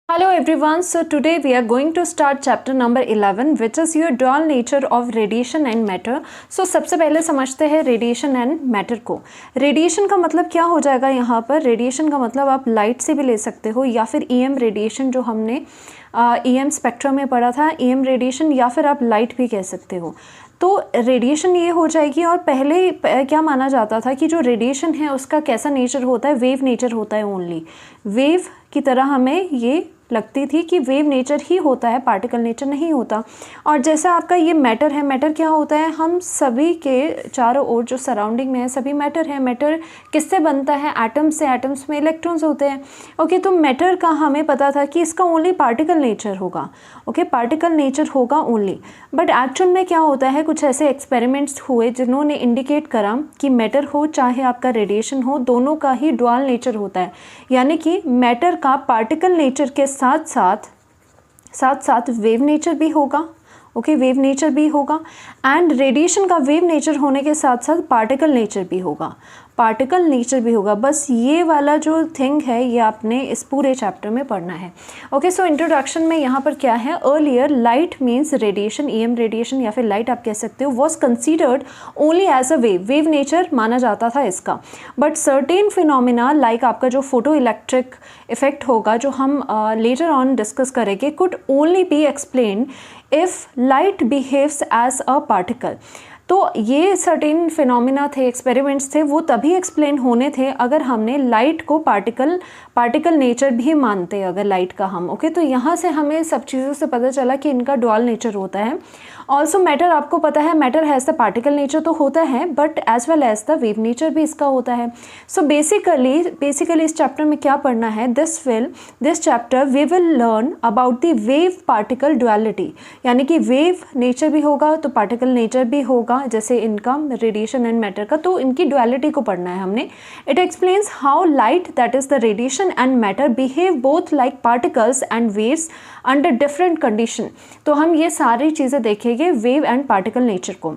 Hello everyone, so today we are going to start chapter number 11 which is your dual nature of radiation and matter. So सबसे पहले समझते हैं radiation and matter को. Radiation का मतलब क्या हो जाएगा यहाँ पर? Radiation का मतलब आप लाइट से भी ले सकते हो या फिर EM रेडिएशन जो हमने EM स्पेक्ट्रम में पढ़ा था, EM रेडिएशन, या फिर आप लाइट भी कह सकते हो. तो रेडिएशन ये हो जाएगी. और पहले क्या माना जाता था कि जो रेडिएशन है उसका कैसा नेचर होता है, वेव नेचर होता है. ओनली वेव की तरह हमें ये लगती थी कि वेव नेचर ही होता है, पार्टिकल नेचर नहीं होता. और जैसा आपका ये मैटर है, मैटर क्या होता है? हम सभी के चारों ओर जो सराउंडिंग में है सभी मैटर है. मैटर किससे बनता है? एटम्स से. एटम्स में इलेक्ट्रॉन्स होते हैं. ओके, तो मैटर का हमें पता था कि इसका ओनली पार्टिकल नेचर होगा. ओके, पार्टिकल नेचर होगा ओनली. बट एक्चुअल में क्या होता है, कुछ ऐसे एक्सपेरिमेंट्स हुए जिन्होंने इंडिकेट करा कि मैटर हो चाहे आपका रेडिएशन हो, दोनों का ही ड्यूअल नेचर होता है. यानी कि मैटर का पार्टिकल नेचर के साथ साथ वेव नेचर भी होगा. ओके, वेव नेचर भी होगा. एंड रेडिएशन का वेव नेचर होने के साथ साथ पार्टिकल नेचर भी होगा. पार्टिकल नेचर भी होगा. बस ये वाला जो थिंग है ये आपने इस पूरे चैप्टर में पढ़ना है. ओके, सो इंट्रोडक्शन में यहाँ पर क्या है? Earlier light means radiation, EM radiation या फिर लाइट आप कह सकते हो, was considered only as a wave. Wave nature माना जाता था इसका. बट सर्टेन फिनोमिना लाइक आपका जो फोटो इलेक्ट्रिक इफेक्ट होगा, जो हम लेटर ऑन डिस्कस करेंगे, could only be explain if light behaves as a particle. तो ये सर्टेन फिनोमिना थे, एक्सपेरिमेंट्स थे, वो तभी एक्सप्लेन होने थे अगर हमने लाइट को पार्टिकल नेचर भी मानते अगर लाइट का हम. ओके, तो यहाँ से हमें सब चीज़ों से पता चला कि इनका ड्यूअल नेचर होता है. ऑल्सो मैटर, आपको पता है matter has the particle nature तो होता है, but as well as the wave nature भी इसका होता है. सो बेसिकली इस चैप्टर में क्या पढ़ना है? This chapter we will learn about the wave particle duality. यानी कि वेव नेचर भी होगा तो पार्टिकल नेचर भी होगा, जैसे इनका रेडिएशन एंड मैटर का. तो इनकी ड्युअलिटी को पढ़ना है हमने. It explains how light, that is the radiation and matter, behave both like particles and waves under different condition. तो हम ये सारी चीज़ें देखेंगे वेव एंड पार्टिकल नेचर को.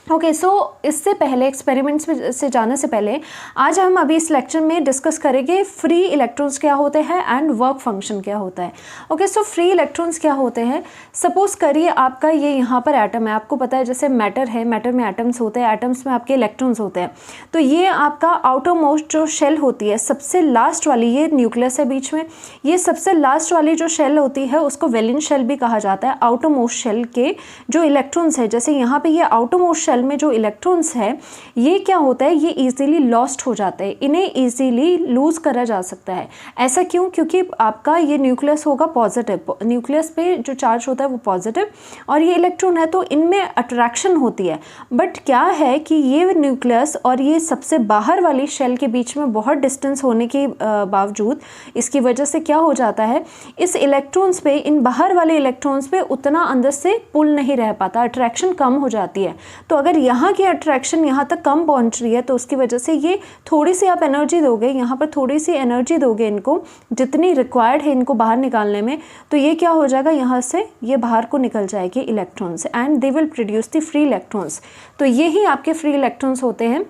ओके, सो इससे पहले एक्सपेरिमेंट्स से जाने से पहले आज हम अभी इस लेक्चर में डिस्कस करेंगे फ्री इलेक्ट्रॉन्स क्या होते हैं एंड वर्क फंक्शन क्या होता है. ओके, सो फ्री इलेक्ट्रॉन्स क्या होते हैं? सपोज करिए आपका ये यहाँ पर एटम है. आपको पता है जैसे मैटर है, मैटर में एटम्स होते हैं, एटम्स में आपके इलेक्ट्रॉन्स होते हैं. तो ये आपका आउटर मोस्ट जो शेल होती है, सबसे लास्ट वाली, ये न्यूक्लियस है बीच में, ये सबसे लास्ट वाली जो शेल होती है उसको वैलेंस शेल भी कहा जाता है. आउटर मोस्ट शेल के जो इलेक्ट्रॉन्स है, जैसे यहाँ पे ये आउटर मोस्ट शेल में जो इलेक्ट्रॉन्स है, ये क्या होता है, ये इजीली लॉस्ट हो जाते हैं, इन्हें इजीली लूज करा जा सकता है. ऐसा क्यों? क्योंकि आपका ये न्यूक्लियस होगा पॉजिटिव, न्यूक्लियस पे जो चार्ज होता है वो पॉजिटिव, और ये इलेक्ट्रॉन है तो इनमें अट्रैक्शन होती है. बट क्या है कि ये न्यूक्लियस और ये सबसे बाहर वाली शेल के बीच में बहुत डिस्टेंस होने के बावजूद इसकी वजह से क्या हो जाता है, इस इलेक्ट्रॉन्स पे, इन बाहर वाले इलेक्ट्रॉन्स पे उतना अंदर से पुल नहीं रह पाता, अट्रैक्शन कम हो जाती है. तो अगर यहाँ की अट्रैक्शन यहाँ तक कम पहुँच रही है तो उसकी वजह से ये थोड़ी सी आप एनर्जी दोगे, यहाँ पर थोड़ी सी एनर्जी दोगे इनको, जितनी रिक्वायर्ड है इनको बाहर निकालने में, तो ये क्या हो जाएगा, यहाँ से ये बाहर को निकल जाएगी electrons, and they will produce the free electrons. तो ये ही आपके फ्री इलेक्ट्रॉन्स होते हैं.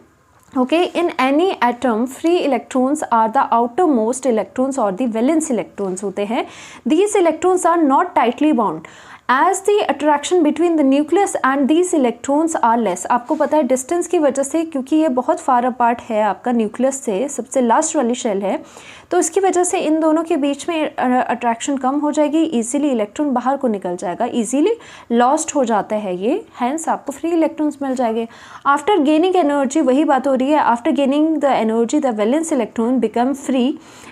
Okay, in any atom, free electrons are the outermost electrons or the valence electrons होते हैं. These electrons are not tightly bound. As the attraction between the nucleus and these electrons are less. आपको पता है distance की वजह से, क्योंकि ये बहुत फार अपार्ट है आपका न्यूक्लियस से, सबसे लास्ट वाली शेल है, तो इसकी वजह से इन दोनों के बीच में अट्रैक्शन कम हो जाएगी, इजीली इलेक्ट्रॉन बाहर को निकल जाएगा, इजीली लॉस्ट हो जाता है ये, हैंस आपको फ्री इलेक्ट्रॉन्स मिल जाएंगे. आफ्टर गेनिंग एनर्जी, वही बात हो रही है, after gaining the energy the valence electron become free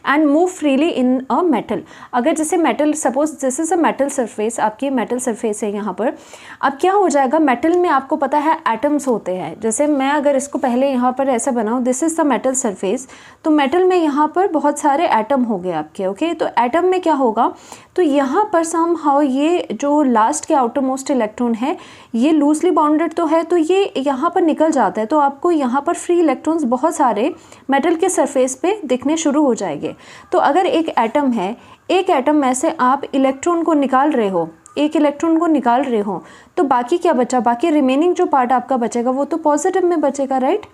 and move freely in a metal. अगर जैसे metal, suppose this is a metal surface, आपकी मेटल सरफेस है यहाँ पर. अब क्या हो जाएगा, मेटल में आपको पता है एटम्स होते हैं. जैसे मैं अगर इसको पहले यहाँ पर ऐसा बनाऊँ, this is the metal surface, तो मेटल में यहाँ पर बहुत सारे एटम हो गए आपके. ओके, तो एटम में क्या होगा, तो यहाँ पर समहाउ ये जो लास्ट के आउटर मोस्ट इलेक्ट्रॉन है ये लूजली बाउंडेड तो है, तो ये यहाँ पर निकल जाता है, तो आपको यहाँ पर फ्री इलेक्ट्रॉन्स बहुत सारे मेटल के सरफेस पे दिखने शुरू हो जाएंगे. तो अगर एक एटम है, एक एटम में से आप इलेक्ट्रॉन को निकाल रहे हो, एक इलेक्ट्रॉन को निकाल रहे हो, तो बाकी क्या बचा, बाकी रिमेनिंग जो पार्ट आपका बचेगा वो तो पॉजिटिव में बचेगा, राइट.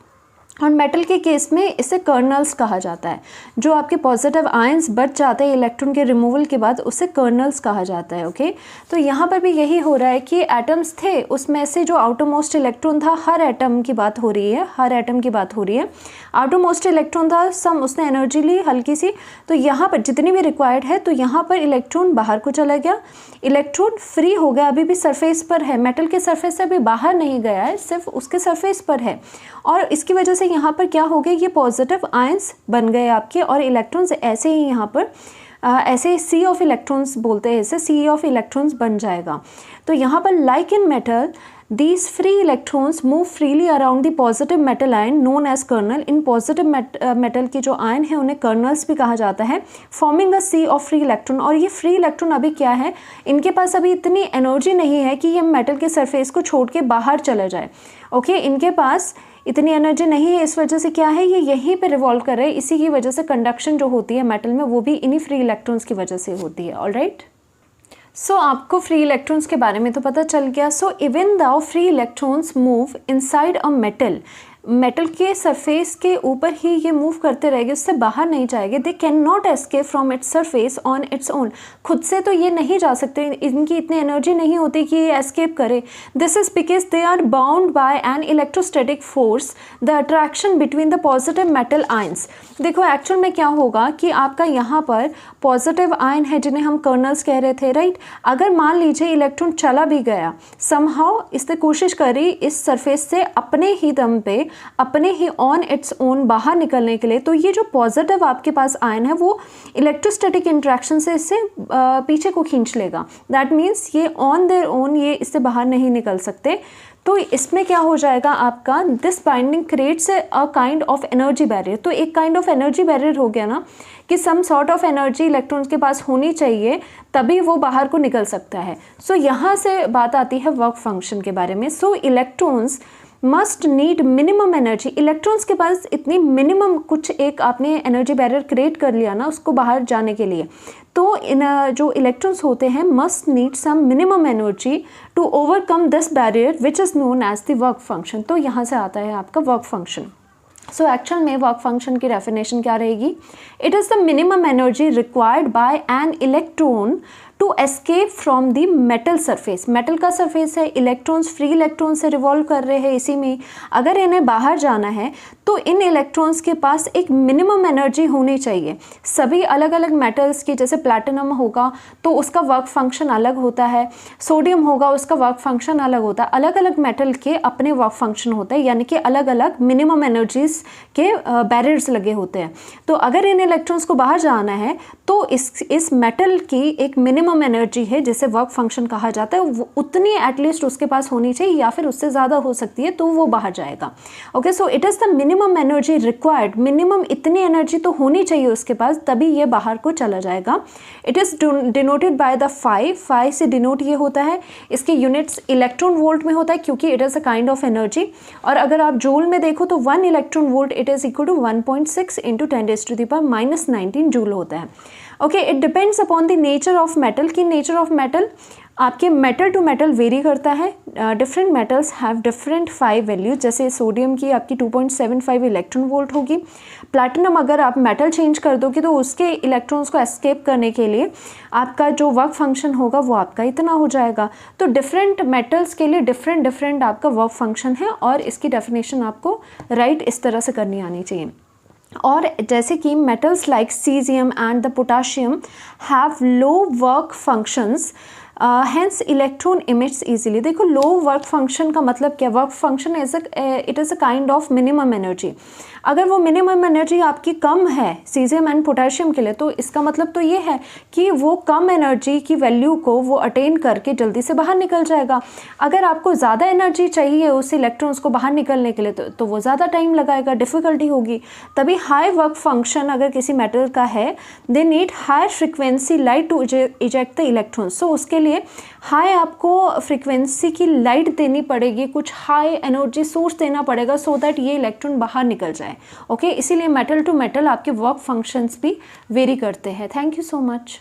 और मेटल के केस में इसे कर्नल्स कहा जाता है। जो आपके पॉजिटिव आयंस बच जाते हैं इलेक्ट्रॉन के रिमूवल के बाद, उसे कर्नल्स कहा जाता है। ओके, तो यहाँ पर भी यही हो रहा है कि एटम्स थे, उसमें से जो आउटर मोस्ट इलेक्ट्रॉन था, हर एटम की बात हो रही है, हर एटम की बात हो रही है। आउटर मोस्ट इलेक्ट्रॉन था, सम उसने एनर्जी ली हल्की सी, तो यहाँ पर जितनी भी रिक्वायर्ड है, तो यहाँ पर इलेक्ट्रॉन बाहर को चला गया, इलेक्ट्रॉन फ्री हो गया, अभी भी सरफेस पर है, मेटल के सरफेस से अभी बाहर नहीं गया है, सिर्फ उसके सरफेस पर है। और इसकी वजह से यहाँ पर क्या हो गया, ये पॉजिटिव आयंस बन गए आपके, और इलेक्ट्रॉन्स ऐसे ही यहाँ पर ऐसे सी ऑफ इलेक्ट्रॉन्स बोलते हैं इसे, सी ऑफ इलेक्ट्रॉन्स बन जाएगा। तो यहाँ पर like in metal these free electrons move freely around the positive metal ion known as kernel। In positive metal की जो आयन है उन्हें कर्नल्स भी कहा जाता है, forming a sea of free electron. और ये फ्री इलेक्ट्रॉन अभी क्या है, इनके पास अभी इतनी एनर्जी नहीं है कि ये मेटल के सरफेस को छोड़ के बाहर चला जाए। ओके, इनके पास इतनी एनर्जी नहीं है, इस वजह से क्या है, ये यहीं पे रिवॉल्व कर रहे हैं। इसी की वजह से कंडक्शन जो होती है मेटल में, वो भी इन्हीं फ्री इलेक्ट्रॉन्स की वजह से होती है। ऑलराइट, सो आपको फ्री इलेक्ट्रॉन्स के बारे में तो पता चल गया। So even the free electrons move inside a metal, metal के सरफेस के ऊपर ही ये मूव करते रहेंगे, उससे बाहर नहीं जाएंगे। They can not escape from its surface on its own, खुद से तो ये नहीं जा सकते, इनकी इतनी एनर्जी नहीं होती कि ये एस्केप करे। This is because they are bound by an electrostatic force, the attraction between the positive metal ions. देखो एक्चुअल में क्या होगा कि आपका यहाँ पर पॉजिटिव आयन है जिन्हें हम कर्नल्स कह रहे थे, राइट। अगर मान लीजिए इलेक्ट्रॉन चला भी गया, समहाउ इसने कोशिश करी इस सरफेस से अपने ही दम पे, अपने ही ऑन इट्स ओन बाहर निकलने के लिए, तो ये जो पॉजिटिव आपके पास आयन है वो इलेक्ट्रोस्टैटिक इंट्रैक्शन से इससे पीछे को खींच लेगा। दैट मीन्स ये ऑन देयर ओन ये इससे बाहर नहीं निकल सकते। तो इसमें क्या हो जाएगा आपका, this binding creates a kind of energy barrier. तो एक काइंड ऑफ एनर्जी बैरियर हो गया ना, कि some sort of energy electrons के पास होनी चाहिए तभी वो बाहर को निकल सकता है। सो यहाँ से बात आती है वर्क फंक्शन के बारे में। सो electrons must need minimum energy, electrons के पास इतनी मिनिमम कुछ एक आपने एनर्जी बैरियर क्रिएट कर लिया ना उसको बाहर जाने के लिए, तो इन जो इलेक्ट्रॉन्स होते हैं must need some minimum energy to overcome this barrier which is known as the work function. तो यहाँ से आता है आपका वर्क फंक्शन। सो एक्चुअल में वर्क फंक्शन की डेफिनेशन क्या रहेगी, it is the minimum energy required by an electron to escape from the metal surface. Metal का सरफेस है, इलेक्ट्रॉन्स फ्री इलेक्ट्रॉन से रिवॉल्व कर रहे हैं इसी में, अगर इन्हें बाहर जाना है तो इन इलेक्ट्रॉन्स के पास एक मिनिमम एनर्जी होनी चाहिए। सभी अलग अलग मेटल्स की, जैसे प्लैटिनम होगा तो उसका वर्क फंक्शन अलग होता है, सोडियम होगा उसका वर्क फंक्शन अलग होता है, अलग अलग मेटल के अपने वर्क फंक्शन होते हैं, यानी कि अलग अलग मिनिमम एनर्जीज के बैरियर्स लगे होते हैं। तो अगर इन इलेक्ट्रॉन्स को बाहर जाना है तो इस मेटल की एक मिनिमम एनर्जी है जिसे वर्क फंक्शन कहा जाता है, वो उतनी एटलीस्ट उसके पास होनी चाहिए या फिर उससे ज़्यादा हो सकती है तो वो बाहर जाएगा। Okay, so it is the minimum energy required, minimum इतनी एनर्जी तो होनी चाहिए उसके पास तभी ये बाहर को चला जाएगा। It is denoted by the phi से डिनोट ये होता है, इसके यूनिट्स इलेक्ट्रॉन वोल्ट में होता है क्योंकि it is a kind of energy. और अगर आप जूल में देखो तो 1 electron volt it is equal to 1.6 into 10⁻⁻19 joule होता है। Okay, it depends upon the nature of metal, की नेचर ऑफ मेटल आपके मेटल टू मेटल वेरी करता है। Different metals have different phi values, जैसे सोडियम की आपकी 2.75 इलेक्ट्रॉन वोल्ट होगी। प्लैटिनम अगर आप मेटल चेंज कर दोगे तो उसके इलेक्ट्रॉन्स को एस्केप करने के लिए आपका जो वर्क फंक्शन होगा वो आपका इतना हो जाएगा। तो डिफरेंट मेटल्स के लिए डिफरेंट आपका वर्क फंक्शन है और इसकी डेफिनेशन आपको राइट इस तरह से करनी आनी चाहिए। और जैसे कि metals like caesium and the potassium have low work functions, hence electron emits easily. देखो लो वर्क फंक्शन का मतलब क्या, work function it is a kind of minimum energy. अगर वो मिनिमम एनर्जी आपकी कम है सीजियम एंड पोटेशियम के लिए तो इसका मतलब तो ये है कि वो कम एनर्जी की वैल्यू को वो अटेन करके जल्दी से बाहर निकल जाएगा। अगर आपको ज़्यादा एनर्जी चाहिए उस इलेक्ट्रॉन्स को बाहर निकलने के लिए तो वो ज़्यादा टाइम लगाएगा, डिफ़िकल्टी होगी। तभी हाई वर्क फंक्शन अगर किसी मेटल का है, they need high frequency light to eject the electrons. So उसके लिए हाई आपको फ्रीक्वेंसी की लाइट देनी पड़ेगी, कुछ हाई एनर्जी सोर्स देना पड़ेगा सो दैट ये इलेक्ट्रॉन बाहर निकल जाए। ओके, इसीलिए मेटल टू मेटल आपके वर्क फंक्शंस भी वेरी करते हैं। Thank you so much.